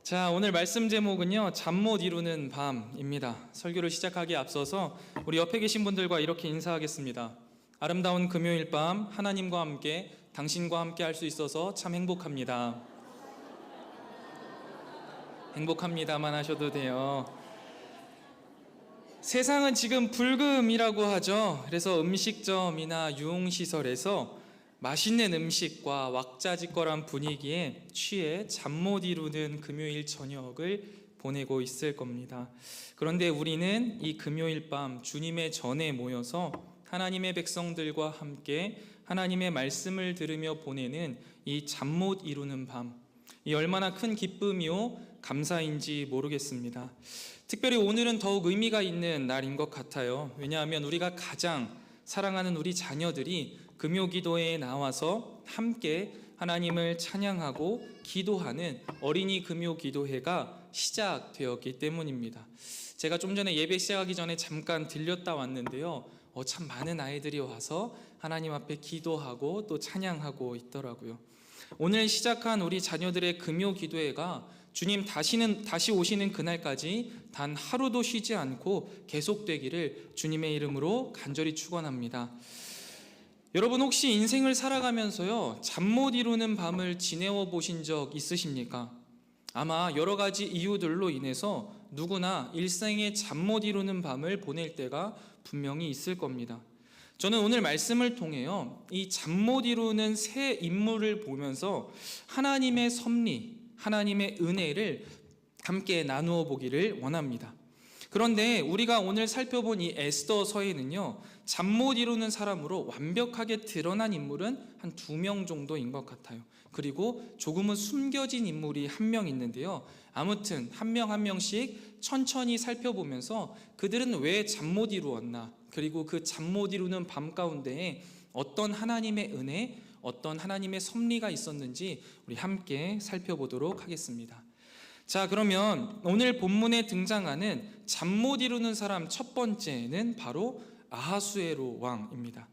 자, 오늘 말씀 제목은요, 잠 못 이루는 밤입니다. 설교를 시작하기에 앞서서 우리 옆에 계신 분들과 이렇게 인사하겠습니다. 아름다운 금요일 밤 하나님과 함께, 당신과 함께 할 수 있어서 참 행복합니다. 행복합니다만 하셔도 돼요. 세상은 지금 불금이라고 하죠. 그래서 음식점이나 유흥시설에서 맛있는 음식과 왁자지껄한 분위기에 취해 잠 못 이루는 금요일 저녁을 보내고 있을 겁니다. 그런데 우리는 이 금요일 밤 주님의 전에 모여서 하나님의 백성들과 함께 하나님의 말씀을 들으며 보내는 이 잠 못 이루는 밤, 이 얼마나 큰 기쁨이요 감사인지 모르겠습니다. 특별히 오늘은 더욱 의미가 있는 날인 것 같아요. 왜냐하면 우리가 가장 사랑하는 우리 자녀들이 금요 기도회에 나와서 함께 하나님을 찬양하고 기도하는 어린이 금요 기도회가 시작되었기 때문입니다. 제가 좀 전에 예배 시작하기 전에 잠깐 들렸다 왔는데요. 참 많은 아이들이 와서 하나님 앞에 기도하고 또 찬양하고 있더라고요. 오늘 시작한 우리 자녀들의 금요 기도회가 주님 다시 오시는 그날까지 단 하루도 쉬지 않고 계속되기를 주님의 이름으로 간절히 축원합니다. 여러분, 혹시 인생을 살아가면서요, 잠 못 이루는 밤을 지내어 보신 적 있으십니까? 아마 여러 가지 이유들로 인해서 누구나 일생에 잠 못 이루는 밤을 보낼 때가 분명히 있을 겁니다. 저는 오늘 말씀을 통해요, 이 잠 못 이루는 세 인물을 보면서 하나님의 섭리, 하나님의 은혜를 함께 나누어 보기를 원합니다. 그런데 우리가 오늘 살펴본 이 에스더서에는요, 잠 못 이루는 사람으로 완벽하게 드러난 인물은 한 2명 정도인 것 같아요. 그리고 조금은 숨겨진 인물이 1명 있는데요. 아무튼 한 명 한 명씩 천천히 살펴보면서 그들은 왜 잠 못 이루었나, 그리고 그 잠 못 이루는 밤 가운데에 어떤 하나님의 은혜, 어떤 하나님의 섭리가 있었는지 우리 함께 살펴보도록 하겠습니다. 자, 그러면 오늘 본문에 등장하는 잠 못 이루는 사람 첫 번째는 바로 아하수에로 왕입니다.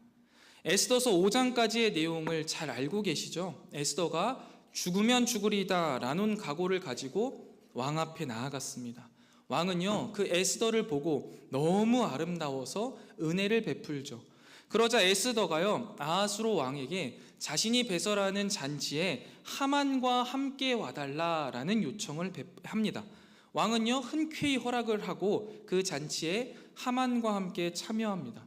에스더서 5장까지의 내용을 잘 알고 계시죠? 에스더가 죽으면 죽으리다 라는 각오를 가지고 왕 앞에 나아갔습니다. 왕은요, 그 에스더를 보고 너무 아름다워서 은혜를 베풀죠. 그러자 에스더가요, 아하수로 왕에게 자신이 배설하는 잔치에 하만과 함께 와달라라는 요청을 합니다. 왕은요, 흔쾌히 허락을 하고 그 잔치에 하만과 함께 참여합니다.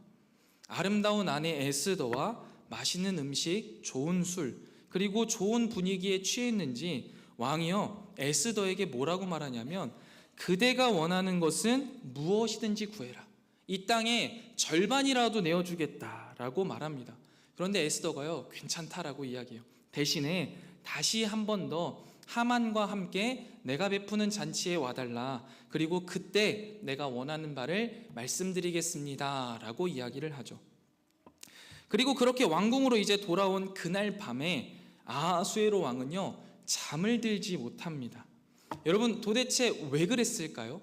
아름다운 아내 에스더와 맛있는 음식, 좋은 술, 그리고 좋은 분위기에 취했는지 왕이요, 에스더에게 뭐라고 말하냐면, 그대가 원하는 것은 무엇이든지 구해라. 이 땅에 절반이라도 내어주겠다라고 말합니다. 그런데 에스더가요, 괜찮다라고 이야기해요. 대신에 다시 한 번 더 하만과 함께 내가 베푸는 잔치에 와달라. 그리고 그때 내가 원하는 바를 말씀드리겠습니다 라고 이야기를 하죠. 그리고 그렇게 왕궁으로 이제 돌아온 그날 밤에 아하수에로 왕은요, 잠을 들지 못합니다. 여러분, 도대체 왜 그랬을까요?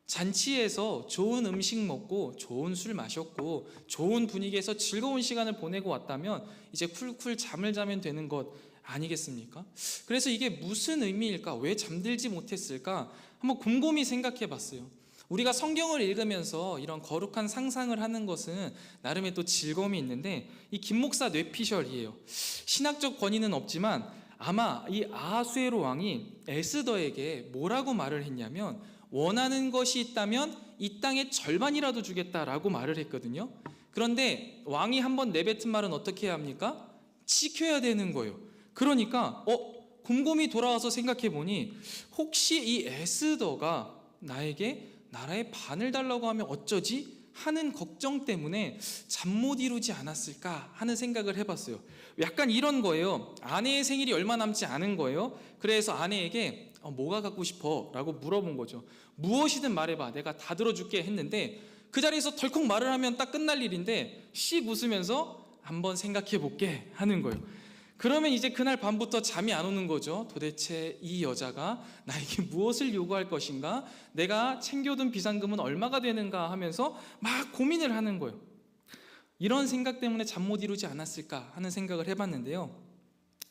잔치에서 좋은 음식 먹고 좋은 술 마셨고 좋은 분위기에서 즐거운 시간을 보내고 왔다면 이제 쿨쿨 잠을 자면 되는 것 아니겠습니까? 그래서 이게 무슨 의미일까? 왜 잠들지 못했을까? 한번 곰곰이 생각해 봤어요. 우리가 성경을 읽으면서 이런 거룩한 상상을 하는 것은 나름의 또 즐거움이 있는데, 이 김 목사 뇌피셜이에요. 신학적 권위는 없지만 아마 이 아하수에로 왕이 에스더에게 뭐라고 말을 했냐면, 원하는 것이 있다면 이 땅의 절반이라도 주겠다라고 말을 했거든요. 그런데 왕이 한번 내뱉은 말은 어떻게 해야 합니까? 지켜야 되는 거예요. 그러니까 곰곰이 돌아와서 생각해 보니, 혹시 이 에스더가 나에게 나라의 반을 달라고 하면 어쩌지? 하는 걱정 때문에 잠 못 이루지 않았을까 하는 생각을 해봤어요. 약간 이런 거예요. 아내의 생일이 얼마 남지 않은 거예요. 그래서 아내에게 뭐가 갖고 싶어? 라고 물어본 거죠. 무엇이든 말해봐, 내가 다 들어줄게 했는데, 그 자리에서 덜컥 말을 하면 딱 끝날 일인데 씩 웃으면서 한번 생각해 볼게 하는 거예요. 그러면 이제 그날 밤부터 잠이 안 오는 거죠. 도대체 이 여자가 나에게 무엇을 요구할 것인가? 내가 챙겨둔 비상금은 얼마가 되는가 하면서 막 고민을 하는 거예요. 이런 생각 때문에 잠 못 이루지 않았을까 하는 생각을 해봤는데요.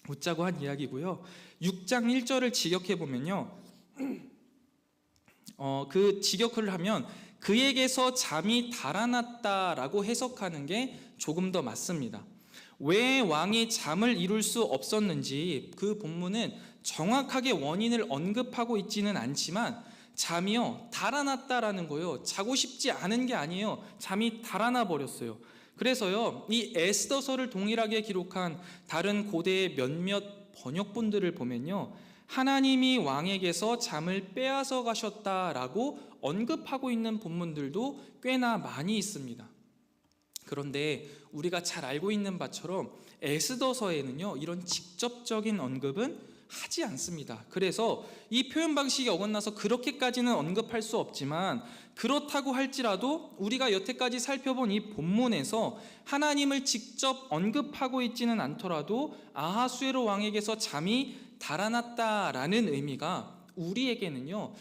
웃자고 한 이야기고요. 6장 1절을 직역해 보면요, 그 직역을 하면 그에게서 잠이 달아났다라고 해석하는 게 조금 더 맞습니다. 왜 왕이 잠을 이룰 수 없었는지 그 본문은 정확하게 원인을 언급하고 있지는 않지만 잠이요 달아났다라는 거요, 자고 싶지 않은 게 아니에요. 잠이 달아나 버렸어요. 그래서요, 이 에스더서를 동일하게 기록한 다른 고대의 몇몇 번역본들을 보면요, 하나님이 왕에게서 잠을 빼앗아 가셨다라고 언급하고 있는 본문들도 꽤나 많이 있습니다. 그런데 우리가 잘 알고 있는 바처럼 에스더서에는요, 이런 직접적인 언급은 하지 않습니다. 그래서 이 표현 방식이 어긋나서 그렇게까지는 언급할 수 없지만, 그렇다고 할지라도 우리가 여태까지 살펴본 이 본문에서 하나님을 직접 언급하고 있지는 않더라도 아하수에로 왕에게서 잠이 달아났다라는 의미가 우리에게는요,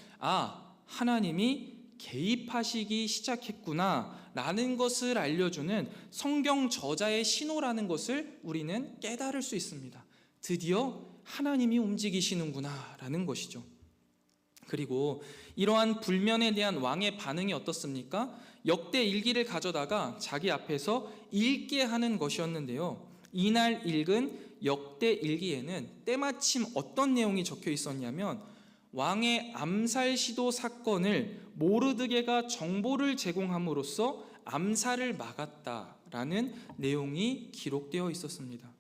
하나님이 개입하시기 시작했구나 라는 것을 알려주는 성경 저자의 신호라는 것을 우리는 깨달을 수 있습니다. 드디어 하나님이 움직이시는구나 라는 것이죠. 그리고 이러한 불면에 대한 왕의 반응이 어떻습니까? 역대 일기를 가져다가 자기 앞에서 읽게 하는 것이었는데요, 이날 읽은 역대 일기에는 때마침 어떤 내용이 적혀 있었냐면, 왕의 암살 시도 사건을 모르드게가 정보를 제공함으로써 암살을 막았다라는 내용이 기록되어 있었습니다.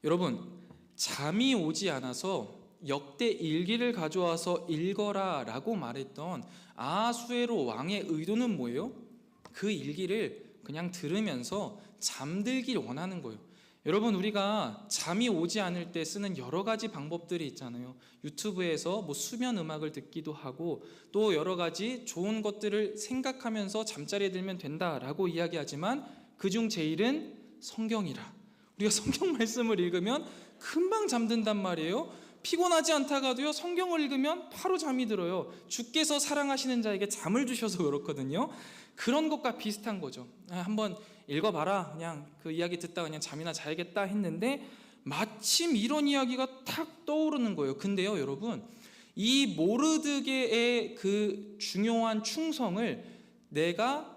여러분, 잠이 오지 않아서 역대 일기를 가져와서 읽어라 라고 말했던 아하수에로 왕의 의도는 뭐예요? 그 일기를 그냥 들으면서 잠들길 원하는 거예요. 여러분, 우리가 잠이 오지 않을 때 쓰는 여러 가지 방법들이 있잖아요. 유튜브에서 수면 음악을 듣기도 하고, 또 여러 가지 좋은 것들을 생각하면서 잠자리에 들면 된다라고 이야기하지만, 그중 제일은 성경이라. 우리가 성경 말씀을 읽으면 금방 잠든단 말이에요. 피곤하지 않다가도요, 성경을 읽으면 바로 잠이 들어요. 주께서 사랑하시는 자에게 잠을 주셔서 그렇거든요. 그런 것과 비슷한 거죠. 한번 읽어봐라, 그냥 그 이야기 듣다가 그냥 잠이나 자야겠다 했는데 마침 이런 이야기가 탁 떠오르는 거예요. 근데요, 여러분, 이 모르드게의 그 중요한 충성을 내가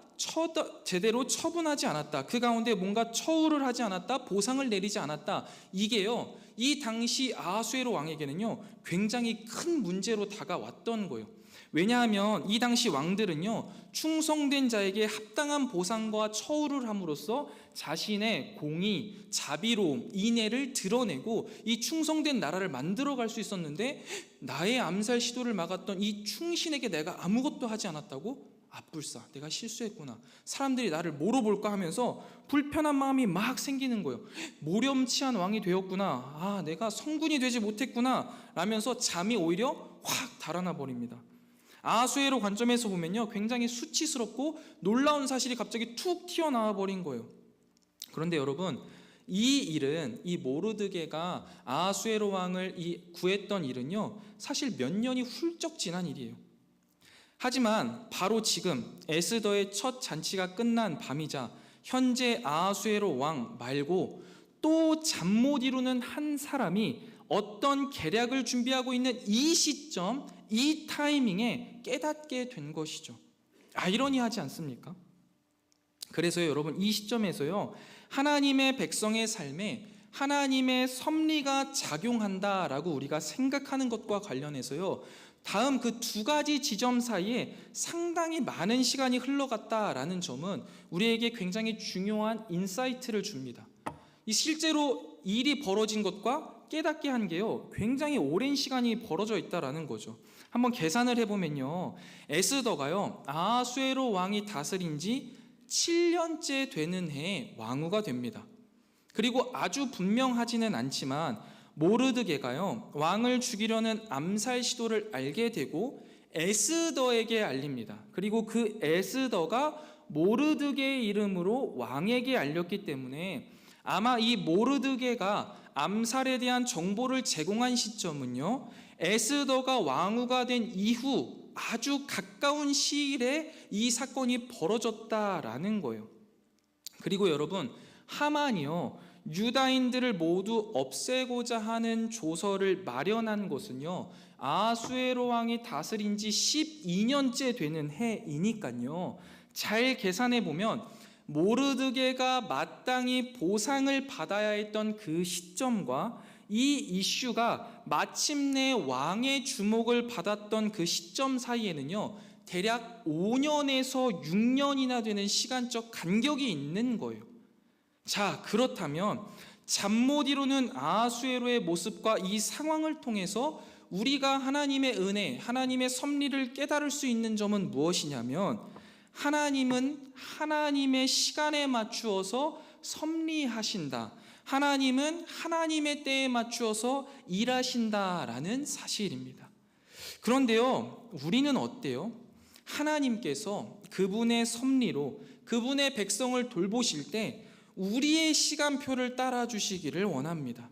제대로 처분하지 않았다, 그 가운데 뭔가 처우를 하지 않았다, 보상을 내리지 않았다, 이게요, 이 당시 아하수에로 왕에게는요 굉장히 큰 문제로 다가왔던 거예요. 왜냐하면 이 당시 왕들은요, 충성된 자에게 합당한 보상과 처우를 함으로써 자신의 공의, 자비로움, 인애를 드러내고 이 충성된 나라를 만들어갈 수 있었는데, 나의 암살 시도를 막았던 이 충신에게 내가 아무것도 하지 않았다고? 앞불싸, 내가 실수했구나, 사람들이 나를 뭐로 볼까 하면서 불편한 마음이 막 생기는 거예요. 모렴치한 왕이 되었구나, 내가 성군이 되지 못했구나 라면서 잠이 오히려 확 달아나 버립니다. 아하수에로 관점에서 보면요, 굉장히 수치스럽고 놀라운 사실이 갑자기 툭 튀어나와 버린 거예요. 그런데 여러분, 이 일은, 이 모르드게가 아하수에로 왕을 구했던 일은요, 사실 몇 년이 훌쩍 지난 일이에요. 하지만 바로 지금 에스더의 첫 잔치가 끝난 밤이자 현재 아하수에로 왕 말고 또 잠 못 이루는 한 사람이 어떤 계략을 준비하고 있는 이 시점, 이 타이밍에 깨닫게 된 것이죠. 아이러니하지 않습니까? 그래서요, 여러분, 이 시점에서요, 하나님의 백성의 삶에 하나님의 섭리가 작용한다라고 우리가 생각하는 것과 관련해서요, 다음 그 두 가지 지점 사이에 상당히 많은 시간이 흘러갔다라는 점은 우리에게 굉장히 중요한 인사이트를 줍니다. 이 실제로 일이 벌어진 것과 깨닫게 한 게요, 굉장히 오랜 시간이 벌어져 있다라는 거죠. 한번 계산을 해보면요, 에스더가요, 아하수에로 왕이 다스린 지 7년째 되는 해에 왕후가 됩니다. 그리고 아주 분명하지는 않지만 모르드게가요, 왕을 죽이려는 암살 시도를 알게 되고 에스더에게 알립니다. 그리고 그 에스더가 모르드게의 이름으로 왕에게 알렸기 때문에 아마 이 모르드게가 암살에 대한 정보를 제공한 시점은요, 에스더가 왕후가 된 이후 아주 가까운 시일에 이 사건이 벌어졌다라는 거예요. 그리고 여러분, 하만이요, 유다인들을 모두 없애고자 하는 조서를 마련한 것은요, 아하수에로 왕이 다스린 지 12년째 되는 해이니까요. 잘 계산해 보면 모르드게가 마땅히 보상을 받아야 했던 그 시점과 이 이슈가 마침내 왕의 주목을 받았던 그 시점 사이에는요, 대략 5년에서 6년이나 되는 시간적 간격이 있는 거예요. 자, 그렇다면 잠 못 이루는 아하수에로의 모습과 이 상황을 통해서 우리가 하나님의 은혜, 하나님의 섭리를 깨달을 수 있는 점은 무엇이냐면, 하나님은 하나님의 시간에 맞추어서 섭리하신다, 하나님은 하나님의 때에 맞추어서 일하신다라는 사실입니다. 그런데요, 우리는 어때요? 하나님께서 그분의 섭리로 그분의 백성을 돌보실 때 우리의 시간표를 따라주시기를 원합니다.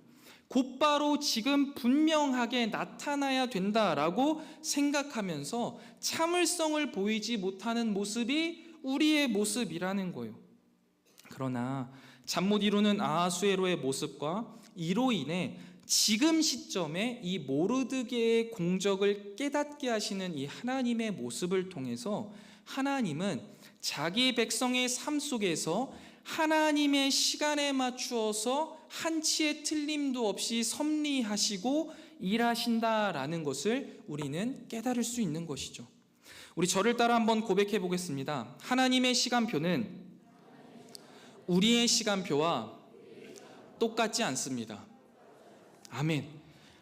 곧바로 지금 분명하게 나타나야 된다라고 생각하면서 참을성을 보이지 못하는 모습이 우리의 모습이라는 거예요. 그러나 잠 못 이루는 아하수에로의 모습과 이로 인해 지금 시점에 이 모르드게의 공적을 깨닫게 하시는 이 하나님의 모습을 통해서 하나님은 자기 백성의 삶 속에서 하나님의 시간에 맞추어서 한치의 틀림도 없이 섭리하시고 일하신다라는 것을 우리는 깨달을 수 있는 것이죠. 우리 저를 따라 한번 고백해 보겠습니다. 하나님의 시간표는 우리의 시간표와 똑같지 않습니다. 아멘.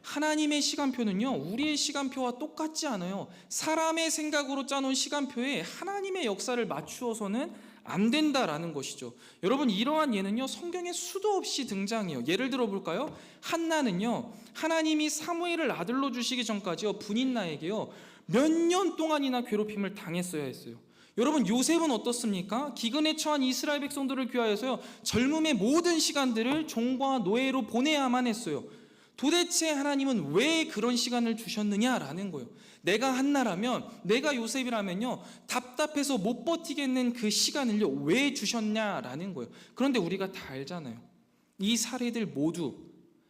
하나님의 시간표는요, 우리의 시간표와 똑같지 않아요. 사람의 생각으로 짜놓은 시간표에 하나님의 역사를 맞추어서는 안 된다라는 것이죠. 여러분, 이러한 예는요, 성경에 수도 없이 등장해요. 예를 들어 볼까요? 한나는요, 하나님이 사무엘을 아들로 주시기 전까지요, 분인나에게요, 몇 년 동안이나 괴롭힘을 당했어야 했어요. 여러분, 요셉은 어떻습니까? 기근에 처한 이스라엘 백성들을 귀하여서요, 젊음의 모든 시간들을 종과 노예로 보내야만 했어요. 도대체 하나님은 왜 그런 시간을 주셨느냐라는 거예요. 내가 한나라면, 내가 요셉이라면요, 답답해서 못 버티겠는 그 시간을요, 왜 주셨냐라는 거예요. 그런데 우리가 다 알잖아요. 이 사례들 모두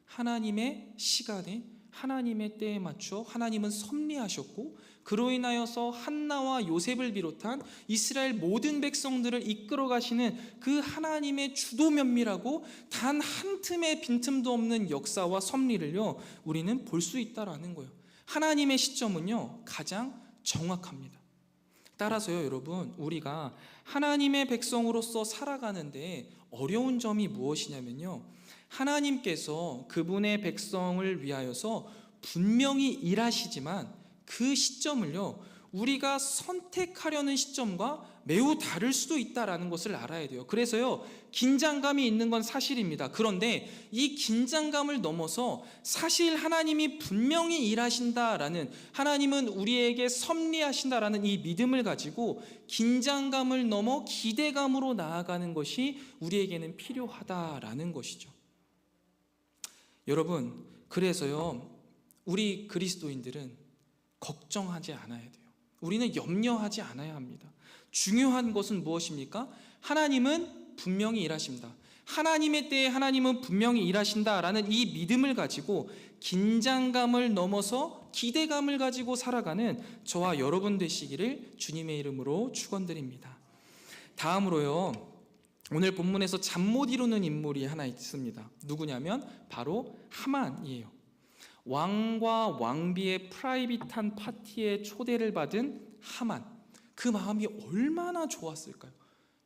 하나님의 시간에, 하나님의 때에 맞춰 하나님은 섭리하셨고, 그로 인하여서 한나와 요셉을 비롯한 이스라엘 모든 백성들을 이끌어 가시는 그 하나님의 주도 면밀하고 단 한 틈의 빈틈도 없는 역사와 섭리를요, 우리는 볼 수 있다라는 거예요. 하나님의 시점은요, 가장 정확합니다. 따라서요, 여러분, 우리가 하나님의 백성으로서 살아가는데 어려운 점이 무엇이냐면요, 하나님께서 그분의 백성을 위하여서 분명히 일하시지만 그 시점을요, 우리가 선택하려는 시점과 매우 다를 수도 있다라는 것을 알아야 돼요. 그래서요, 긴장감이 있는 건 사실입니다. 그런데 이 긴장감을 넘어서 사실 하나님이 분명히 일하신다라는, 하나님은 우리에게 섭리하신다라는 이 믿음을 가지고 긴장감을 넘어 기대감으로 나아가는 것이 우리에게는 필요하다라는 것이죠. 여러분, 그래서요, 우리 그리스도인들은 걱정하지 않아야 돼요. 우리는 염려하지 않아야 합니다. 중요한 것은 무엇입니까? 하나님은 분명히 일하십니다. 하나님의 때에 하나님은 분명히 일하신다라는 이 믿음을 가지고 긴장감을 넘어서 기대감을 가지고 살아가는 저와 여러분 되시기를 주님의 이름으로 축원드립니다. 다음으로요, 오늘 본문에서 잠 못 이루는 인물이 하나 있습니다. 누구냐면 바로 하만이에요. 왕과 왕비의 프라이빗한 파티에 초대를 받은 하만, 그 마음이 얼마나 좋았을까요?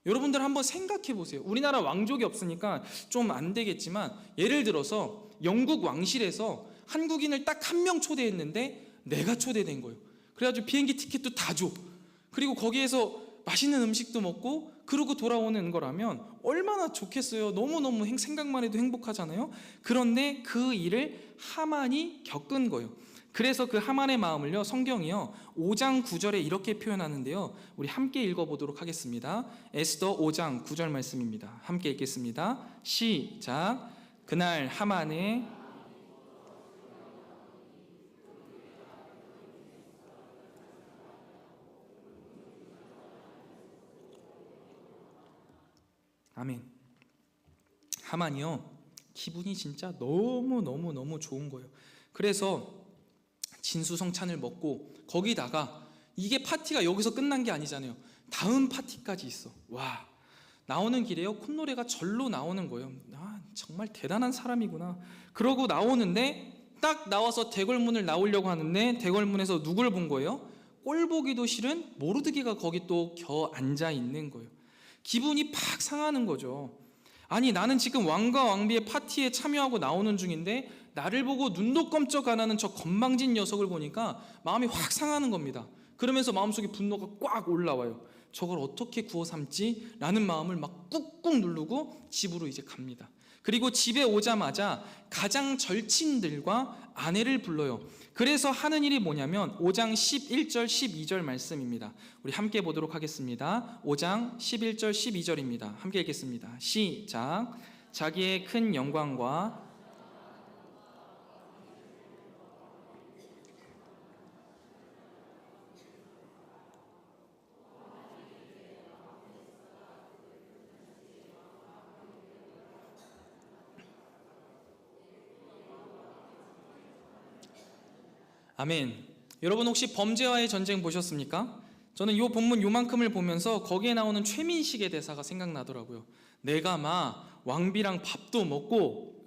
여러분들 한번 생각해 보세요. 우리나라 왕족이 없으니까 좀 안 되겠지만, 예를 들어서 영국 왕실에서 한국인을 딱 한 명 초대했는데 내가 초대된 거예요. 그래가지고 비행기 티켓도 다 줘. 그리고 거기에서 맛있는 음식도 먹고 그러고 돌아오는 거라면 얼마나 좋겠어요. 너무너무 생각만 해도 행복하잖아요. 그런데 그 일을 하만이 겪은 거예요. 그래서 그 하만의 마음을요, 성경이요 5장 9절에 이렇게 표현하는데요, 우리 함께 읽어보도록 하겠습니다. 에스더 5장 9절 말씀입니다. 함께 읽겠습니다. 시작. 그날 하만의 아멘. 하만이요, 기분이 진짜 너무 좋은 거예요. 그래서 진수성찬을 먹고, 거기다가 이게 파티가 여기서 끝난 게 아니잖아요. 다음 파티까지 있어. 와, 나오는 길에요, 콧노래가 절로 나오는 거예요. 아, 정말 대단한 사람이구나. 그러고 나오는데 딱 나와서 대궐문을 나오려고 하는데 대궐문에서 누굴 본 거예요? 꼴보기도 싫은 모르드게가 거기 또 겨 앉아 있는 거예요. 기분이 팍 상하는 거죠. 아니, 나는 지금 왕과 왕비의 파티에 참여하고 나오는 중인데 나를 보고 눈도 깜짝 안 하는 저 건방진 녀석을 보니까 마음이 확 상하는 겁니다. 그러면서 마음속에 분노가 꽉 올라와요. 저걸 어떻게 구워 삼지? 라는 마음을 막 꾹꾹 누르고 집으로 이제 갑니다. 그리고 집에 오자마자 가장 절친들과 아내를 불러요. 그래서 하는 일이 뭐냐면 5장 11절 12절 말씀입니다. 우리 함께 보도록 하겠습니다. 5장 11절 12절입니다. 함께 읽겠습니다. 시작. 자기의 큰 영광과 아멘. 여러분 혹시 범죄와의 전쟁 보셨습니까? 저는 이 본문 요만큼을 보면서 거기에 나오는 최민식의 대사가 생각나더라고요. 내가 막 왕비랑 밥도 먹고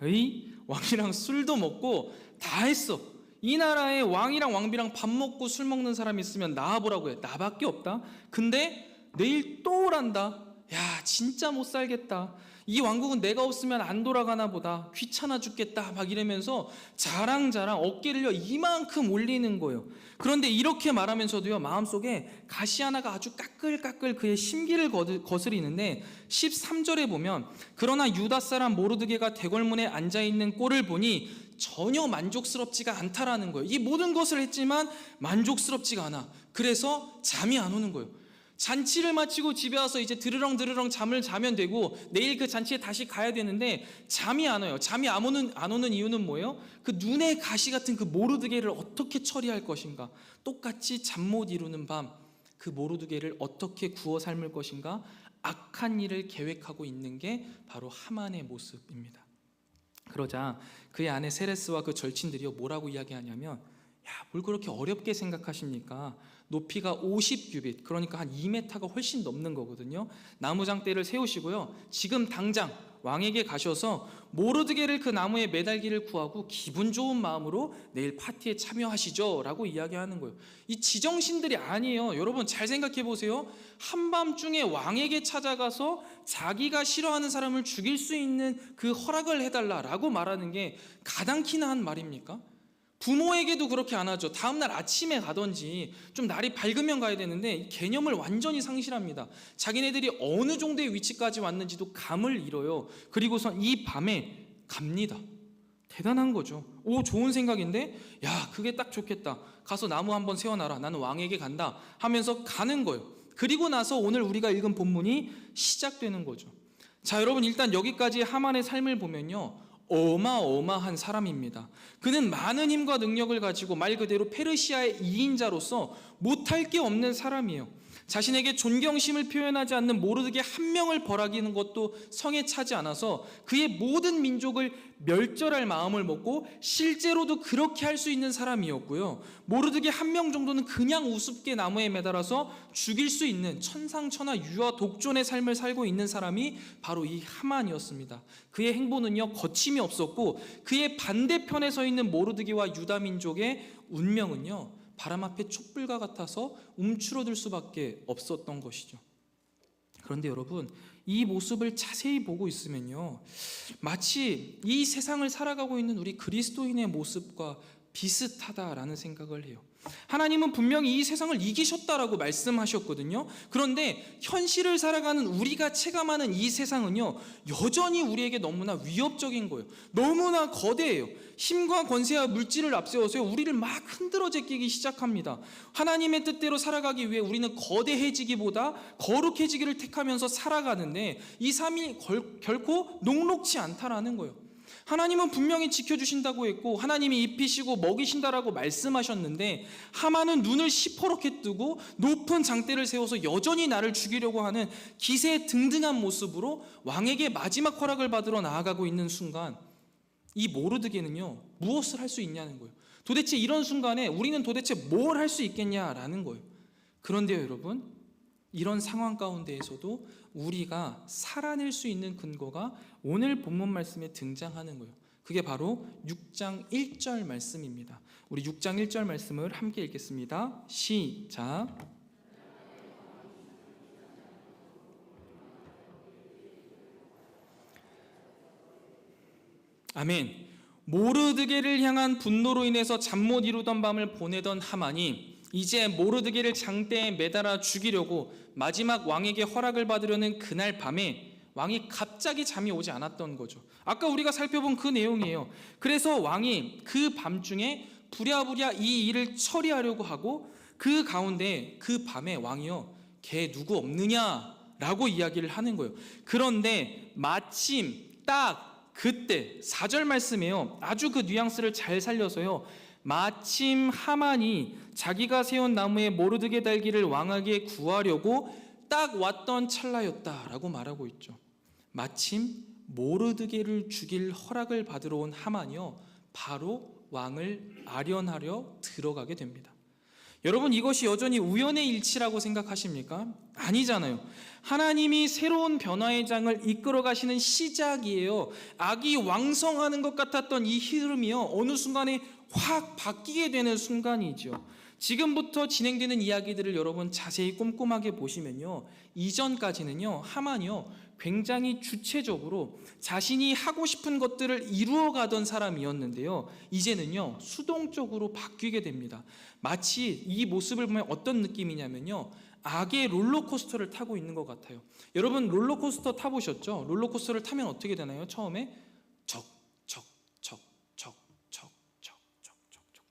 왕이랑 술도 먹고 다 했어. 이 나라에 왕이랑 왕비랑 밥 먹고 술 먹는 사람이 있으면 나와보라고 해. 나밖에 없다. 근데 내일 또 오란다. 야, 진짜 못 살겠다. 이 왕국은 내가 없으면 안 돌아가나 보다. 귀찮아 죽겠다. 막 이러면서 자랑자랑 어깨를요 이만큼 올리는 거예요. 그런데 이렇게 말하면서도요 마음속에 가시 하나가 아주 까끌까끌 그의 심기를 거스리는데 13절에 보면 그러나 유다 사람 모르드게가 대궐문에 앉아있는 꼴을 보니 전혀 만족스럽지가 않다라는 거예요. 이 모든 것을 했지만 만족스럽지가 않아. 그래서 잠이 안 오는 거예요. 잔치를 마치고 집에 와서 이제 드르렁 잠을 자면 되고 내일 그 잔치에 다시 가야 되는데 잠이 안 와요. 잠이 안 오는 이유는 뭐예요? 그 눈에 가시 같은 그 모르드게를 어떻게 처리할 것인가, 똑같이 잠 못 이루는 밤 그 모르드게를 어떻게 구워 삶을 것인가, 악한 일을 계획하고 있는 게 바로 하만의 모습입니다. 그러자 그의 아내 세레스와 그 절친들이 뭐라고 이야기하냐면, 야, 뭘 그렇게 어렵게 생각하십니까? 높이가 50규빗, 그러니까 한 2m가 훨씬 넘는 거거든요. 나무장대를 세우시고요, 지금 당장 왕에게 가셔서 모르드게를 그 나무에 매달기를 구하고 기분 좋은 마음으로 내일 파티에 참여하시죠 라고 이야기하는 거예요. 이 지정신들이 아니에요. 여러분 잘 생각해 보세요. 한밤중에 왕에게 찾아가서 자기가 싫어하는 사람을 죽일 수 있는 그 허락을 해달라라고 말하는 게 가당키나 한 말입니까? 부모에게도 그렇게 안 하죠. 다음날 아침에 가든지 좀 날이 밝으면 가야 되는데 개념을 완전히 상실합니다. 자기네들이 어느 정도의 위치까지 왔는지도 감을 잃어요. 그리고선 이 밤에 갑니다. 대단한 거죠. 오, 좋은 생각인데, 야, 그게 딱 좋겠다. 가서 나무 한번 세워놔라. 나는 왕에게 간다 하면서 가는 거예요. 그리고 나서 오늘 우리가 읽은 본문이 시작되는 거죠. 자, 여러분 일단 여기까지 하만의 삶을 보면요, 어마어마한 사람입니다. 그는 많은 힘과 능력을 가지고 말 그대로 페르시아의 2인자로서 못할 게 없는 사람이에요. 자신에게 존경심을 표현하지 않는 모르드게 한 명을 벌하기는 것도 성에 차지 않아서 그의 모든 민족을 멸절할 마음을 먹고 실제로도 그렇게 할 수 있는 사람이었고요. 모르드게 한 명 정도는 그냥 우습게 나무에 매달아서 죽일 수 있는 천상천하 유아 독존의 삶을 살고 있는 사람이 바로 이 하만이었습니다. 그의 행보는요 거침이 없었고 그의 반대편에 서 있는 모르드게와 유다 민족의 운명은요 바람 앞에 촛불과 같아서 움츠러들 수밖에 없었던 것이죠. 그런데 여러분, 이 모습을 자세히 보고 있으면요 마치 이 세상을 살아가고 있는 우리 그리스도인의 모습과 비슷하다라는 생각을 해요. 하나님은 분명히 이 세상을 이기셨다라고 말씀하셨거든요. 그런데 현실을 살아가는 우리가 체감하는 이 세상은요 여전히 우리에게 너무나 위협적인 거예요. 너무나 거대해요. 힘과 권세와 물질을 앞세워서 우리를 막 흔들어 제끼기 시작합니다. 하나님의 뜻대로 살아가기 위해 우리는 거대해지기보다 거룩해지기를 택하면서 살아가는데 이 삶이 결코 녹록지 않다라는 거예요. 하나님은 분명히 지켜주신다고 했고 하나님이 입히시고 먹이신다라고 말씀하셨는데 하만은 눈을 시퍼렇게 뜨고 높은 장대를 세워서 여전히 나를 죽이려고 하는 기세등등한 모습으로 왕에게 마지막 허락을 받으러 나아가고 있는 순간 이 모르드게는요, 무엇을 할 수 있냐는 거예요. 도대체 이런 순간에 우리는 도대체 뭘 할 수 있겠냐라는 거예요. 그런데요, 여러분, 이런 상황 가운데에서도 우리가 살아낼 수 있는 근거가 오늘 본문 말씀에 등장하는 거예요. 그게 바로 6장 1절 말씀입니다. 우리 6장 1절 말씀을 함께 읽겠습니다. 시작. 아멘. 모르드게를 향한 분노로 인해서 잠 못 이루던 밤을 보내던 하만이 이제 모르드게를 장대에 매달아 죽이려고 마지막 왕에게 허락을 받으려는 그날 밤에 왕이 갑자기 잠이 오지 않았던 거죠. 아까 우리가 살펴본 그 내용이에요. 그래서 왕이 그 밤중에 부랴부랴 이 일을 처리하려고 하고 그 가운데 그 밤에 왕이요, 걔 누구 없느냐라고 이야기를 하는 거예요. 그런데 마침 딱 그때 4절 말씀이에요. 아주 그 뉘앙스를 잘 살려서요, 마침 하만이 자기가 세운 나무에 모르드게 달기를 왕에게 구하려고 딱 왔던 찰나였다라고 말하고 있죠. 마침 모르드게를 죽일 허락을 받으러 온 하만이요, 바로 왕을 아련하려 들어가게 됩니다. 여러분, 이것이 여전히 우연의 일치라고 생각하십니까? 아니잖아요. 하나님이 새로운 변화의 장을 이끌어 가시는 시작이에요. 악이 왕성하는 것 같았던 이 흐름이요, 어느 순간에 확 바뀌게 되는 순간이죠. 지금부터 진행되는 이야기들을 여러분 자세히 꼼꼼하게 보시면요, 이전까지는요, 하만이요, 굉장히 주체적으로 자신이 하고 싶은 것들을 이루어가던 사람이었는데요, 이제는요, 수동적으로 바뀌게 됩니다. 마치 이 모습을 보면 어떤 느낌이냐면요, 악의 롤러코스터를 타고 있는 것 같아요. 여러분, 롤러코스터 타보셨죠? 롤러코스터를 타면 어떻게 되나요? 처음에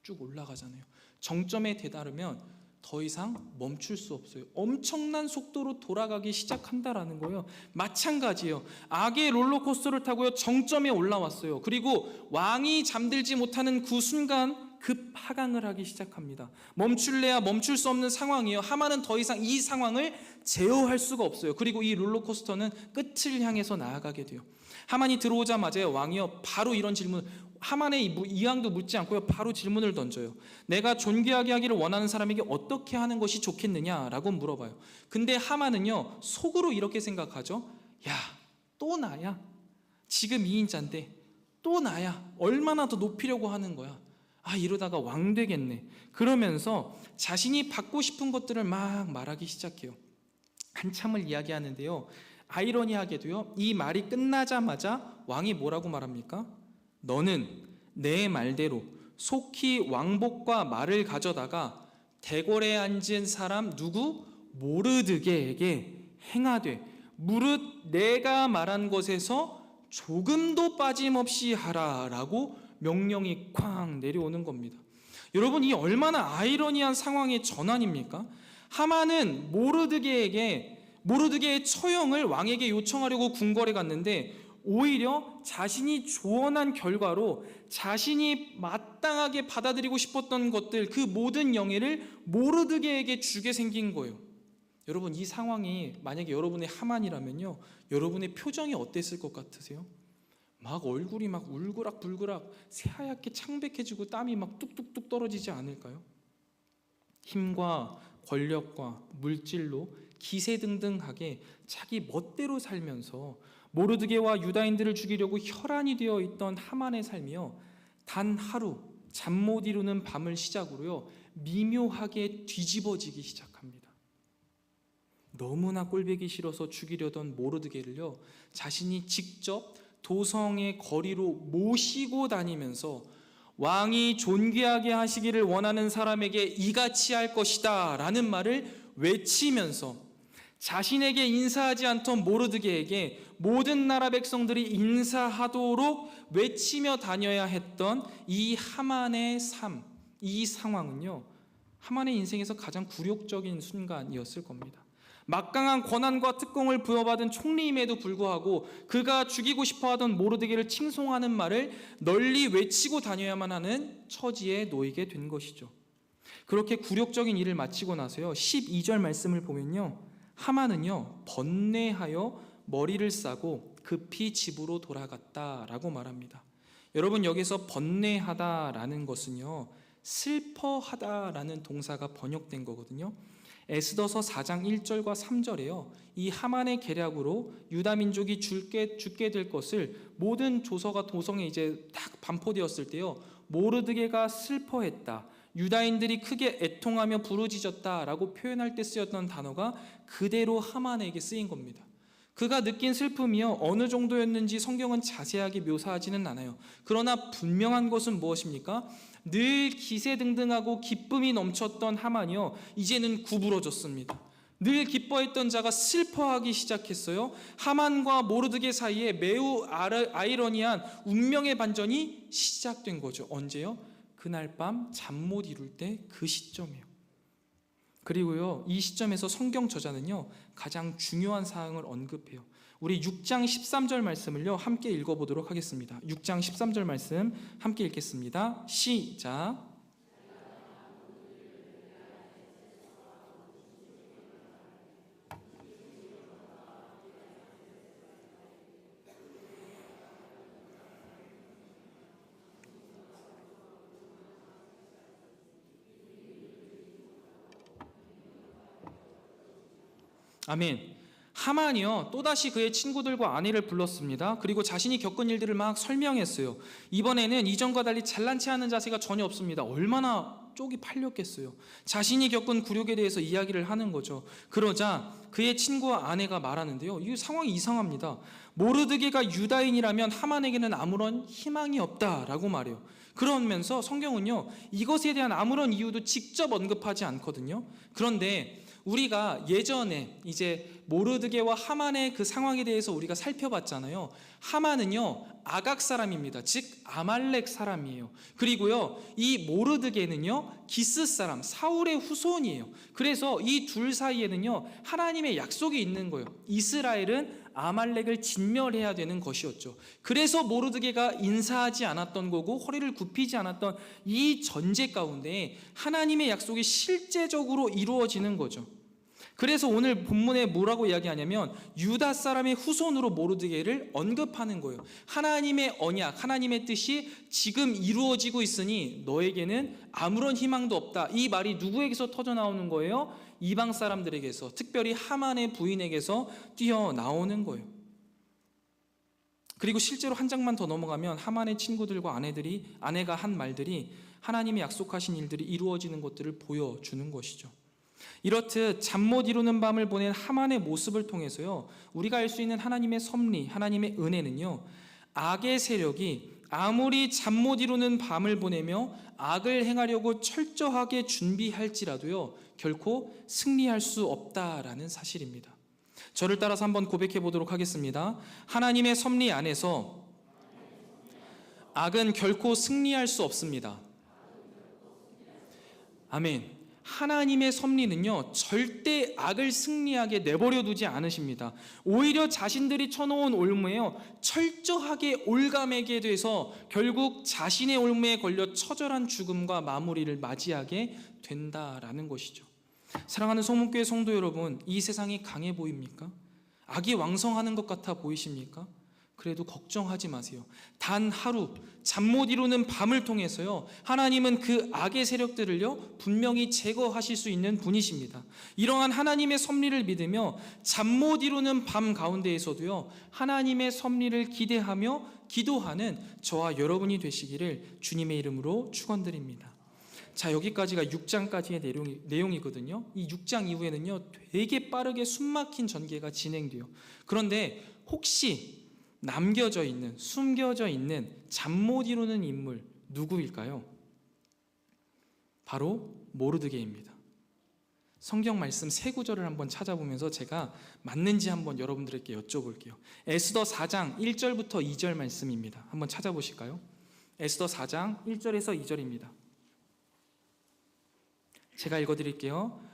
쭉 올라가잖아요. 정점에 다다르면 더 이상 멈출 수 없어요. 엄청난 속도로 돌아가기 시작한다라는 거예요. 마찬가지예요. 악의 롤러코스터를 타고요, 정점에 올라왔어요. 그리고 왕이 잠들지 못하는 그 순간 급하강을 하기 시작합니다. 멈출래야 멈출 수 없는 상황이에요. 하만은 더 이상 이 상황을 제어할 수가 없어요. 그리고 이 롤러코스터는 끝을 향해서 나아가게 돼요. 하만이 들어오자마자 왕이요, 바로 이런 질문, 하만의 이왕도 묻지 않고요, 바로 질문을 던져요. 내가 존귀하게 하기를 원하는 사람에게 어떻게 하는 것이 좋겠느냐라고 물어봐요. 근데 하만은요, 속으로 이렇게 생각하죠. 야, 또 나야? 지금 2인자인데 또 나야? 얼마나 더 높이려고 하는 거야? 아, 이러다가 왕 되겠네. 그러면서 자신이 받고 싶은 것들을 막 말하기 시작해요. 한참을 이야기하는데요, 아이러니하게도요, 이 말이 끝나자마자 왕이 뭐라고 말합니까? 너는 내 말대로 속히 왕복과 말을 가져다가 대궐에 앉은 사람 누구? 모르드게에게 행하되 무릇 내가 말한 것에서 조금도 빠짐없이 하라라고 명령이 쾅 내려오는 겁니다. 여러분, 이 얼마나 아이러니한 상황의 전환입니까? 하만은 모르드게의 처형을 왕에게 요청하려고 궁궐에 갔는데 오히려 자신이 조언한 결과로 자신이 마땅하게 받아들이고 싶었던 것들, 그 모든 영예를 모르드게에게 주게 생긴 거예요. 여러분, 이 상황이 만약에 여러분의 하만이라면요, 여러분의 표정이 어땠을 것 같으세요? 막 얼굴이 막 울그락불그락 새하얗게 창백해지고 땀이 막 뚝뚝뚝 떨어지지 않을까요? 힘과 권력과 물질로 기세등등하게 자기 멋대로 살면서 모르드게와 유다인들을 죽이려고 혈안이 되어 있던 하만의 삶이요, 단 하루 잠 못 이루는 밤을 시작으로요, 미묘하게 뒤집어지기 시작합니다. 너무나 꼴보기 싫어서 죽이려던 모르드게를요, 자신이 직접 도성의 거리로 모시고 다니면서 왕이 존귀하게 하시기를 원하는 사람에게 이같이 할 것이다 라는 말을 외치면서 자신에게 인사하지 않던 모르드게에게 모든 나라 백성들이 인사하도록 외치며 다녀야 했던 이 하만의 삶, 이 상황은요, 하만의 인생에서 가장 굴욕적인 순간이었을 겁니다. 막강한 권한과 특공을 부여받은 총리임에도 불구하고 그가 죽이고 싶어하던 모르드게를 칭송하는 말을 널리 외치고 다녀야만 하는 처지에 놓이게 된 것이죠. 그렇게 굴욕적인 일을 마치고 나서요, 12절 말씀을 보면요, 하만은요, 번뇌하여 머리를 싸고 급히 집으로 돌아갔다라고 말합니다. 여러분, 여기서 번뇌하다라는 것은요, 슬퍼하다라는 동사가 번역된 거거든요. 에스더서 4장 1절과 3절에요. 이 하만의 계략으로 유다 민족이 죽게 될 것을 모든 조서가 도성에 이제 딱 반포되었을 때요, 모르드게가 슬퍼했다, 유다인들이 크게 애통하며 부르짖었다라고 표현할 때 쓰였던 단어가 그대로 하만에게 쓰인 겁니다. 그가 느낀 슬픔이요, 어느 정도였는지 성경은 자세하게 묘사하지는 않아요. 그러나 분명한 것은 무엇입니까? 늘 기세등등하고 기쁨이 넘쳤던 하만이요, 이제는 구부러졌습니다. 늘 기뻐했던 자가 슬퍼하기 시작했어요. 하만과 모르드게 사이에 매우 아이러니한 운명의 반전이 시작된 거죠. 언제요? 그날 밤 잠 못 이룰 때 그 시점이에요. 그리고요, 이 시점에서 성경 저자는요, 가장 중요한 사항을 언급해요. 우리 6장 13절 말씀을요, 함께 읽어보도록 하겠습니다. 6장 13절 말씀 함께 읽겠습니다. 시작. 아멘. 하만이요, 또다시 그의 친구들과 아내를 불렀습니다. 그리고 자신이 겪은 일들을 막 설명했어요. 이번에는 이전과 달리 잘난치 않은 자세가 전혀 없습니다. 얼마나 쪽이 팔렸겠어요. 자신이 겪은 굴욕에 대해서 이야기를 하는 거죠. 그러자 그의 친구와 아내가 말하는데요, 이 상황이 이상합니다. 모르드게가 유다인이라면 하만에게는 아무런 희망이 없다라고 말해요. 그러면서 성경은요, 이것에 대한 아무런 이유도 직접 언급하지 않거든요. 그런데 우리가 예전에 이제 모르드게와 하만의 그 상황에 대해서 우리가 살펴봤잖아요. 하만은요, 아각 사람입니다. 즉 아말렉 사람이에요. 그리고요, 이 모르드게는요, 기스 사람, 사울의 후손이에요. 그래서 이 둘 사이에는요, 하나님의 약속이 있는 거예요. 이스라엘은 아말렉을 진멸해야 되는 것이었죠. 그래서 모르드게가 인사하지 않았던 거고 허리를 굽히지 않았던 이 전제 가운데 하나님의 약속이 실제적으로 이루어지는 거죠. 그래서 오늘 본문에 뭐라고 이야기하냐면 유다 사람의 후손으로 모르드게를 언급하는 거예요. 하나님의 언약, 하나님의 뜻이 지금 이루어지고 있으니 너에게는 아무런 희망도 없다. 이 말이 누구에게서 터져나오는 거예요? 이방 사람들에게서, 특별히 하만의 부인에게서 뛰어나오는 거예요. 그리고 실제로 한 장만 더 넘어가면 하만의 친구들과 아내가 한 말들이 하나님이 약속하신 일들이 이루어지는 것들을 보여주는 것이죠. 이렇듯 잠 못 이루는 밤을 보낸 하만의 모습을 통해서요, 우리가 알 수 있는 하나님의 섭리, 하나님의 은혜는요, 악의 세력이 아무리 잠 못 이루는 밤을 보내며 악을 행하려고 철저하게 준비할지라도요, 결코 승리할 수 없다라는 사실입니다. 저를 따라서 한번 고백해 보도록 하겠습니다. 하나님의 섭리 안에서 악은 결코 승리할 수 없습니다. 아멘. 하나님의 섭리는요, 절대 악을 승리하게 내버려 두지 않으십니다. 오히려 자신들이 쳐놓은 올무에요, 철저하게 올가매게 돼서 결국 자신의 올무에 걸려 처절한 죽음과 마무리를 맞이하게 된다라는 것이죠. 사랑하는 소문교회 성도 여러분, 이 세상이 강해 보입니까? 악이 왕성하는 것 같아 보이십니까? 그래도 걱정하지 마세요. 단 하루 잠 못 이루는 밤을 통해서요, 하나님은 그 악의 세력들을요, 분명히 제거하실 수 있는 분이십니다. 이러한 하나님의 섭리를 믿으며 잠 못 이루는 밤 가운데에서도요, 하나님의 섭리를 기대하며 기도하는 저와 여러분이 되시기를 주님의 이름으로 축원드립니다. 자, 여기까지가 6장까지의 내용이거든요. 이 6장 이후에는요, 되게 빠르게 숨막힌 전개가 진행돼요. 그런데 혹시 남겨져 있는, 숨겨져 있는 잠 못 이루는 인물 누구일까요? 바로 모르드게입니다. 성경 말씀 세 구절을 한번 찾아보면서 제가 맞는지 한번 여러분들에게 여쭤볼게요. 에스더 4장 1절부터 2절 말씀입니다. 한번 찾아보실까요? 에스더 4장 1절에서 2절입니다. 제가 읽어드릴게요.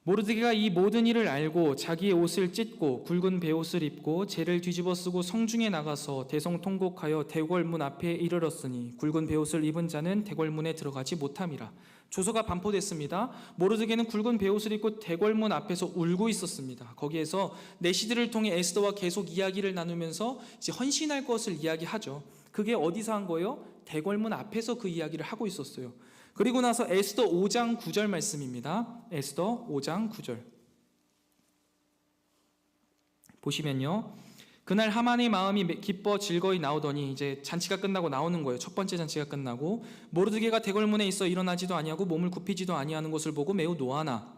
모르드게가 이 모든 일을 알고 자기의 옷을 찢고 굵은 베옷을 입고 재를 뒤집어 쓰고 성중에 나가서 대성통곡하여 대궐문 앞에 이르렀으니 굵은 베옷을 입은 자는 대궐문에 들어가지 못함이라. 조서가 반포됐습니다. 모르드게는 굵은 베옷을 입고 대궐문 앞에서 울고 있었습니다. 거기에서 내시들을 통해 에스더와 계속 이야기를 나누면서 이제 헌신할 것을 이야기하죠. 그게 어디서 한 거예요? 대궐문 앞에서 그 이야기를 하고 있었어요. 그리고 나서 에스더 5장 9절 말씀입니다. 에스더 5장 9절 보시면요, 그날 하만의 마음이 기뻐 즐거이 나오더니, 이제 잔치가 끝나고 나오는 거예요. 첫 번째 잔치가 끝나고 모르드게가 대궐문에 있어 일어나지도 아니하고 몸을 굽히지도 아니하는 것을 보고 매우 노하나.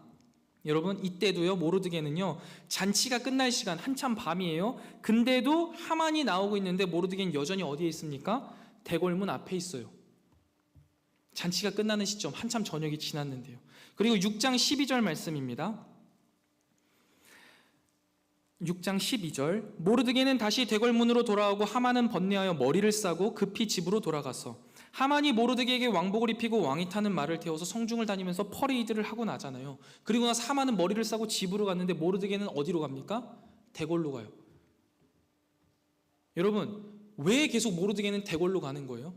여러분, 이때도요, 모르드게는요, 잔치가 끝날 시간 한참 밤이에요. 근데도 하만이 나오고 있는데 모르드게는 여전히 어디에 있습니까? 대궐문 앞에 있어요. 잔치가 끝나는 시점, 한참 저녁이 지났는데요. 그리고 6장 12절 말씀입니다. 6장 12절 모르드게는 다시 대궐문으로 돌아오고 하만은 번뇌하여 머리를 싸고 급히 집으로 돌아가서, 하만이 모르드게에게 왕복을 입히고 왕이 타는 말을 태워서 성중을 다니면서 퍼레이드를 하고 나잖아요. 그리고 나서 하만은 머리를 싸고 집으로 갔는데 모르드게는 어디로 갑니까? 대궐로 가요. 여러분, 왜 계속 모르드게는 대궐로 가는 거예요?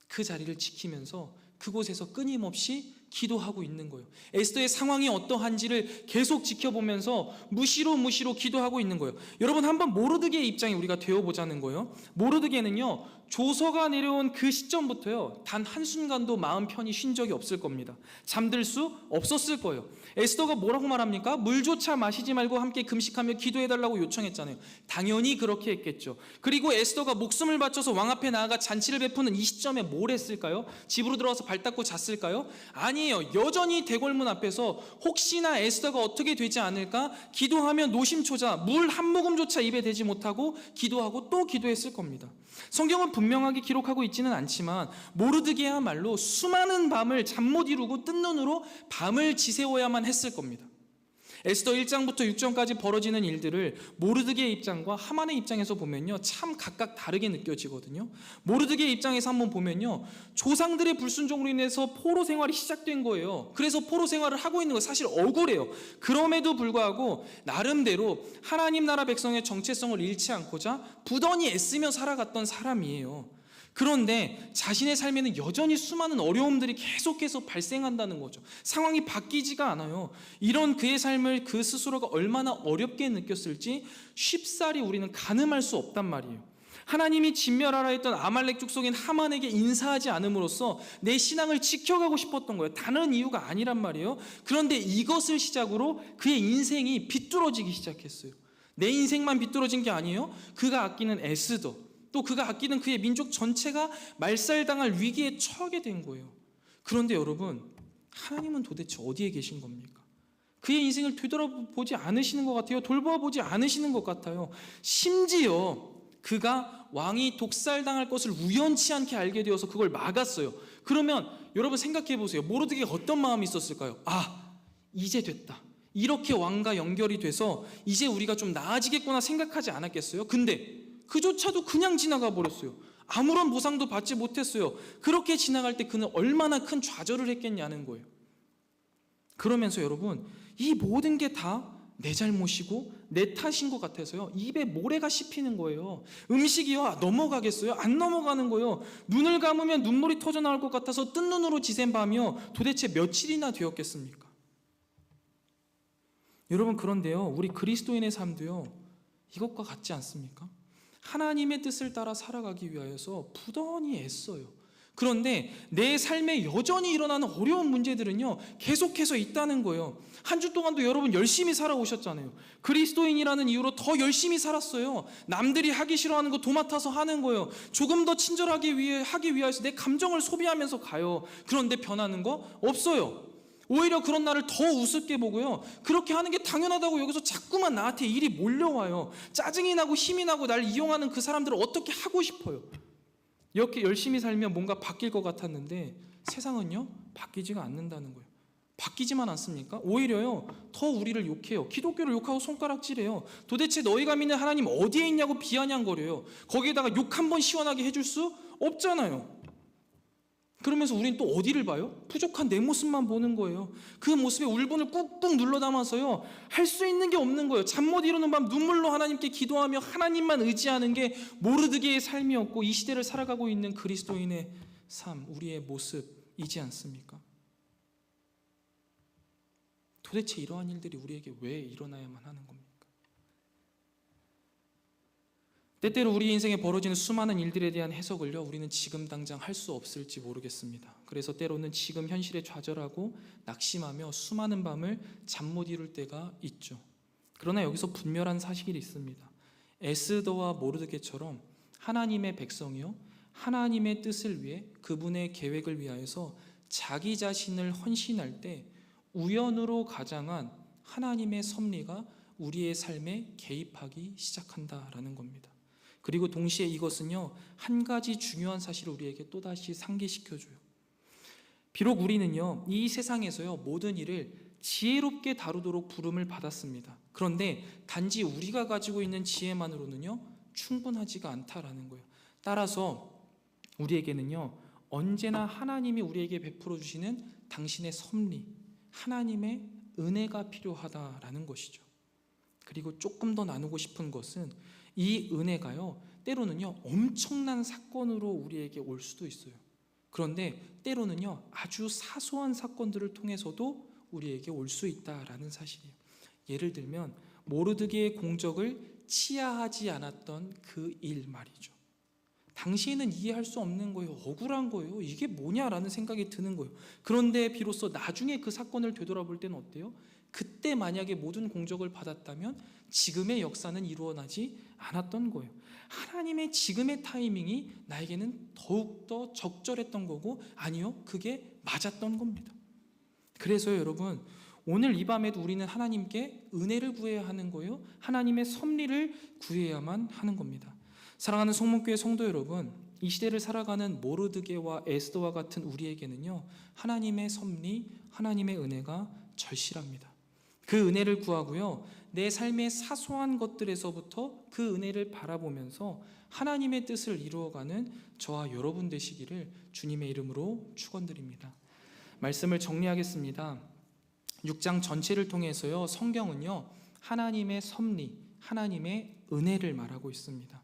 그 자리를 지키면서 그곳에서 끊임없이 기도하고 있는 거예요. 에스더의 상황이 어떠한지를 계속 지켜보면서 무시로 기도하고 있는 거예요. 여러분, 한번 모르드게의 입장에 우리가 되어보자는 거예요. 모르드게는요, 조서가 내려온 그 시점부터요, 단 한순간도 마음 편히 쉰 적이 없을 겁니다. 잠들 수 없었을 거예요. 에스더가 뭐라고 말합니까? 물조차 마시지 말고 함께 금식하며 기도해달라고 요청했잖아요. 당연히 그렇게 했겠죠. 그리고 에스더가 목숨을 바쳐서 왕 앞에 나아가 잔치를 베푸는 이 시점에 뭘 했을까요? 집으로 들어와서 발 닦고 잤을까요? 아니에요. 여전히 대궐문 앞에서 혹시나 에스더가 어떻게 되지 않을까 기도하며 노심초자, 물 한 모금조차 입에 대지 못하고 기도하고 또 기도했을 겁니다. 성경은 분명하게 기록하고 있지는 않지만 모르드게야말로 수많은 밤을 잠 못 이루고 뜬 눈으로 밤을 지새워야만 했을 겁니다. 에스더 1장부터 6장까지 벌어지는 일들을 모르드게의 입장과 하만의 입장에서 보면요, 참 각각 다르게 느껴지거든요. 모르드게의 입장에서 한번 보면요, 조상들의 불순종으로 인해서 포로 생활이 시작된 거예요. 그래서 포로 생활을 하고 있는 거 사실 억울해요. 그럼에도 불구하고 나름대로 하나님 나라 백성의 정체성을 잃지 않고자 부단히 애쓰며 살아갔던 사람이에요. 그런데 자신의 삶에는 여전히 수많은 어려움들이 계속해서 발생한다는 거죠. 상황이 바뀌지가 않아요. 이런 그의 삶을 그 스스로가 얼마나 어렵게 느꼈을지 쉽사리 우리는 가늠할 수 없단 말이에요. 하나님이 진멸하라 했던 아말렉 족속인 하만에게 인사하지 않음으로써 내 신앙을 지켜가고 싶었던 거예요. 다른 이유가 아니란 말이에요. 그런데 이것을 시작으로 그의 인생이 비뚤어지기 시작했어요. 내 인생만 비뚤어진 게 아니에요. 그가 아끼는 에스더, 또 그가 아끼는 그의 민족 전체가 말살당할 위기에 처하게 된 거예요. 그런데 여러분, 하나님은 도대체 어디에 계신 겁니까? 그의 인생을 되돌아보지 않으시는 것 같아요. 돌봐보지 않으시는 것 같아요. 심지어 그가 왕이 독살당할 것을 우연치 않게 알게 되어서 그걸 막았어요. 그러면 여러분 생각해 보세요. 모르드게가 어떤 마음이 있었을까요? 아, 이제 됐다. 이렇게 왕과 연결이 돼서 이제 우리가 좀 나아지겠구나 생각하지 않았겠어요? 근데 그조차도 그냥 지나가 버렸어요. 아무런 보상도 받지 못했어요. 그렇게 지나갈 때 그는 얼마나 큰 좌절을 했겠냐는 거예요. 그러면서 여러분, 이 모든 게 다 내 잘못이고 내 탓인 것 같아서요, 입에 모래가 씹히는 거예요. 음식이요, 넘어가겠어요? 안 넘어가는 거예요. 눈을 감으면 눈물이 터져 나올 것 같아서 뜬 눈으로 지샌 밤이요, 도대체 며칠이나 되었겠습니까? 여러분, 그런데요, 우리 그리스도인의 삶도요, 이것과 같지 않습니까? 하나님의 뜻을 따라 살아가기 위하여서 부단히 애써요. 그런데 내 삶에 여전히 일어나는 어려운 문제들은요, 계속해서 있다는 거예요. 한 주 동안도 여러분 열심히 살아오셨잖아요. 그리스도인이라는 이유로 더 열심히 살았어요. 남들이 하기 싫어하는 거 도맡아서 하는 거예요. 조금 더 친절하게 하기 위해서 내 감정을 소비하면서 가요. 그런데 변하는 거 없어요. 오히려 그런 나를 더 우습게 보고요, 그렇게 하는 게 당연하다고 여기서 자꾸만 나한테 일이 몰려와요. 짜증이 나고 힘이 나고 날 이용하는 그 사람들을 어떻게 하고 싶어요. 이렇게 열심히 살면 뭔가 바뀔 것 같았는데 세상은요, 바뀌지가 않는다는 거예요. 바뀌지만 않습니까? 오히려요, 더 우리를 욕해요. 기독교를 욕하고 손가락질해요. 도대체 너희가 믿는 하나님 어디에 있냐고 비아냥거려요. 거기에다가 욕 한 번 시원하게 해줄 수 없잖아요. 그러면서 우린 또 어디를 봐요? 부족한 내 모습만 보는 거예요. 그 모습에 울분을 꾹꾹 눌러 담아서요, 할 수 있는 게 없는 거예요. 잠 못 이루는 밤 눈물로 하나님께 기도하며 하나님만 의지하는 게 모르드게의 삶이었고, 이 시대를 살아가고 있는 그리스도인의 삶, 우리의 모습이지 않습니까? 도대체 이러한 일들이 우리에게 왜 일어나야만 하는 겁니까? 때때로 우리 인생에 벌어지는 수많은 일들에 대한 해석을요, 우리는 지금 당장 할 수 없을지 모르겠습니다. 그래서 때로는 지금 현실에 좌절하고 낙심하며 수많은 밤을 잠 못 이룰 때가 있죠. 그러나 여기서 분명한 사실이 있습니다. 에스더와 모르드게처럼 하나님의 백성이요, 하나님의 뜻을 위해 그분의 계획을 위하여서 자기 자신을 헌신할 때 우연으로 가장한 하나님의 섭리가 우리의 삶에 개입하기 시작한다라는 겁니다. 그리고 동시에 이것은요, 한 가지 중요한 사실을 우리에게 또다시 상기시켜줘요. 비록 우리는요, 이 세상에서요, 모든 일을 지혜롭게 다루도록 부름을 받았습니다. 그런데 단지 우리가 가지고 있는 지혜만으로는요, 충분하지가 않다라는 거예요. 따라서 우리에게는요, 언제나 하나님이 우리에게 베풀어 주시는 당신의 섭리, 하나님의 은혜가 필요하다라는 것이죠. 그리고 조금 더 나누고 싶은 것은 이 은혜가요, 때로는요, 엄청난 사건으로 우리에게 올 수도 있어요. 그런데 때로는요, 아주 사소한 사건들을 통해서도 우리에게 올 수 있다라는 사실이에요. 예를 들면 모르드게의 공적을 치하하지 않았던 그 일 말이죠. 당시에는 이해할 수 없는 거예요. 억울한 거예요. 이게 뭐냐라는 생각이 드는 거예요. 그런데 비로소 나중에 그 사건을 되돌아볼 때는 어때요? 그때 만약에 모든 공적을 받았다면 지금의 역사는 이루어나지 않았던 거예요. 하나님의 지금의 타이밍이 나에게는 더욱더 적절했던 거고, 아니요, 그게 맞았던 겁니다. 그래서 여러분, 오늘 이 밤에도 우리는 하나님께 은혜를 구해야 하는 거예요. 하나님의 섭리를 구해야만 하는 겁니다. 사랑하는 성문교회 성도 여러분, 이 시대를 살아가는 모르드게와 에스더와 같은 우리에게는요, 하나님의 섭리, 하나님의 은혜가 절실합니다. 그 은혜를 구하고요, 내 삶의 사소한 것들에서부터 그 은혜를 바라보면서 하나님의 뜻을 이루어가는 저와 여러분 되시기를 주님의 이름으로 축원드립니다. 말씀을 정리하겠습니다. 6장 전체를 통해서요, 성경은요, 하나님의 섭리, 하나님의 은혜를 말하고 있습니다.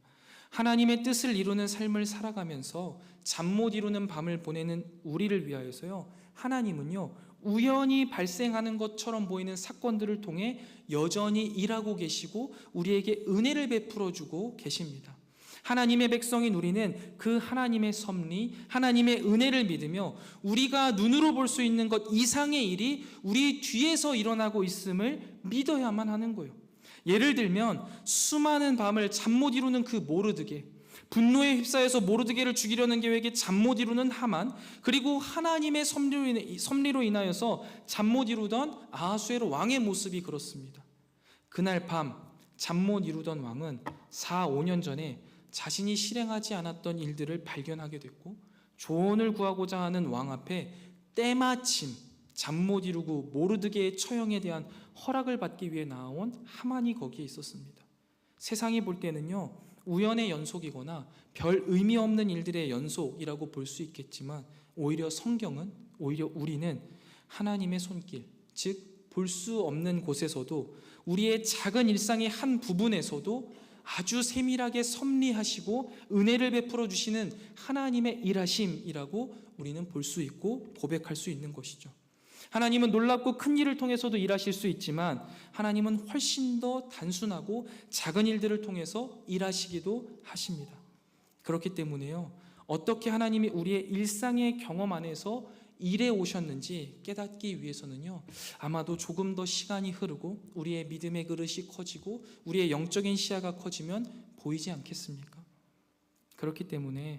하나님의 뜻을 이루는 삶을 살아가면서 잠 못 이루는 밤을 보내는 우리를 위하여서요, 하나님은요, 우연히 발생하는 것처럼 보이는 사건들을 통해 여전히 일하고 계시고 우리에게 은혜를 베풀어 주고 계십니다. 하나님의 백성인 우리는 그 하나님의 섭리, 하나님의 은혜를 믿으며 우리가 눈으로 볼 수 있는 것 이상의 일이 우리 뒤에서 일어나고 있음을 믿어야만 하는 거예요. 예를 들면 수많은 밤을 잠 못 이루는 그 모르드게, 분노에 휩싸여서 모르드게를 죽이려는 계획에 잠 못 이루는 하만, 그리고 하나님의 섭리로 인하여서 잠 못 이루던 아하수에로 왕의 모습이 그렇습니다. 그날 밤 잠 못 이루던 왕은 4-5년 전에 자신이 실행하지 않았던 일들을 발견하게 됐고, 조언을 구하고자 하는 왕 앞에 때마침 잠 못 이루고 모르드게의 처형에 대한 허락을 받기 위해 나온 하만이 거기에 있었습니다. 세상이 볼 때는요, 우연의 연속이거나 별 의미 없는 일들의 연속이라고 볼 수 있겠지만, 오히려 성경은, 오히려 우리는 하나님의 손길, 즉 볼 수 없는 곳에서도, 우리의 작은 일상의 한 부분에서도 아주 세밀하게 섭리하시고 은혜를 베풀어 주시는 하나님의 일하심이라고 우리는 볼 수 있고 고백할 수 있는 것이죠. 하나님은 놀랍고 큰 일을 통해서도 일하실 수 있지만, 하나님은 훨씬 더 단순하고 작은 일들을 통해서 일하시기도 하십니다. 그렇기 때문에요, 어떻게 하나님이 우리의 일상의 경험 안에서 일해 오셨는지 깨닫기 위해서는요, 아마도 조금 더 시간이 흐르고 우리의 믿음의 그릇이 커지고 우리의 영적인 시야가 커지면 보이지 않겠습니까? 그렇기 때문에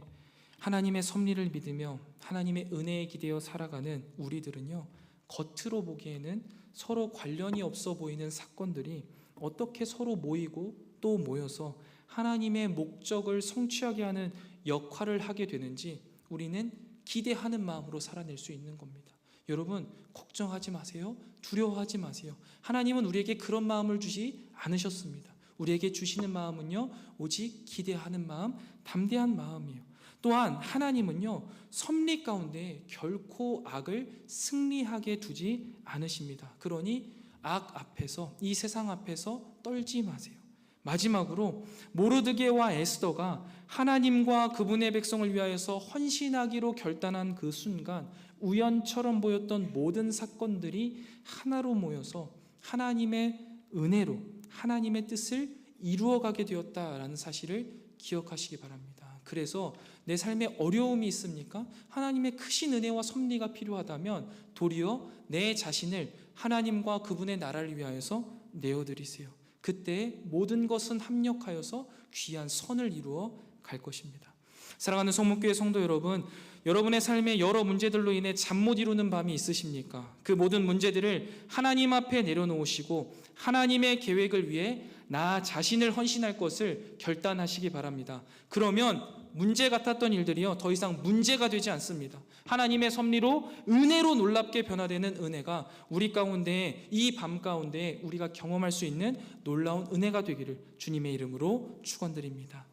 하나님의 섭리를 믿으며 하나님의 은혜에 기대어 살아가는 우리들은요, 겉으로 보기에는 서로 관련이 없어 보이는 사건들이 어떻게 서로 모이고 또 모여서 하나님의 목적을 성취하게 하는 역할을 하게 되는지 우리는 기대하는 마음으로 살아낼 수 있는 겁니다. 여러분, 걱정하지 마세요. 두려워하지 마세요. 하나님은 우리에게 그런 마음을 주지 않으셨습니다. 우리에게 주시는 마음은요, 오직 기대하는 마음, 담대한 마음이에요. 또한 하나님은요, 섭리 가운데 결코 악을 승리하게 두지 않으십니다. 그러니 악 앞에서, 이 세상 앞에서 떨지 마세요. 마지막으로 모르드게와 에스더가 하나님과 그분의 백성을 위하여서 헌신하기로 결단한 그 순간, 우연처럼 보였던 모든 사건들이 하나로 모여서 하나님의 은혜로 하나님의 뜻을 이루어가게 되었다라는 사실을 기억하시기 바랍니다. 그래서 내 삶에 어려움이 있습니까? 하나님의 크신 은혜와 섭리가 필요하다면 도리어 내 자신을 하나님과 그분의 나라를 위하여서 내어드리세요. 그때 모든 것은 합력하여서 귀한 선을 이루어 갈 것입니다. 사랑하는 성목교회 성도 여러분, 여러분의 삶에 여러 문제들로 인해 잠 못 이루는 밤이 있으십니까? 그 모든 문제들을 하나님 앞에 내려놓으시고 하나님의 계획을 위해 나 자신을 헌신할 것을 결단하시기 바랍니다. 그러면 문제 같았던 일들이요 더 이상 문제가 되지 않습니다. 하나님의 섭리로 은혜로 놀랍게 변화되는 은혜가 우리 가운데, 이 밤 가운데 우리가 경험할 수 있는 놀라운 은혜가 되기를 주님의 이름으로 축원드립니다.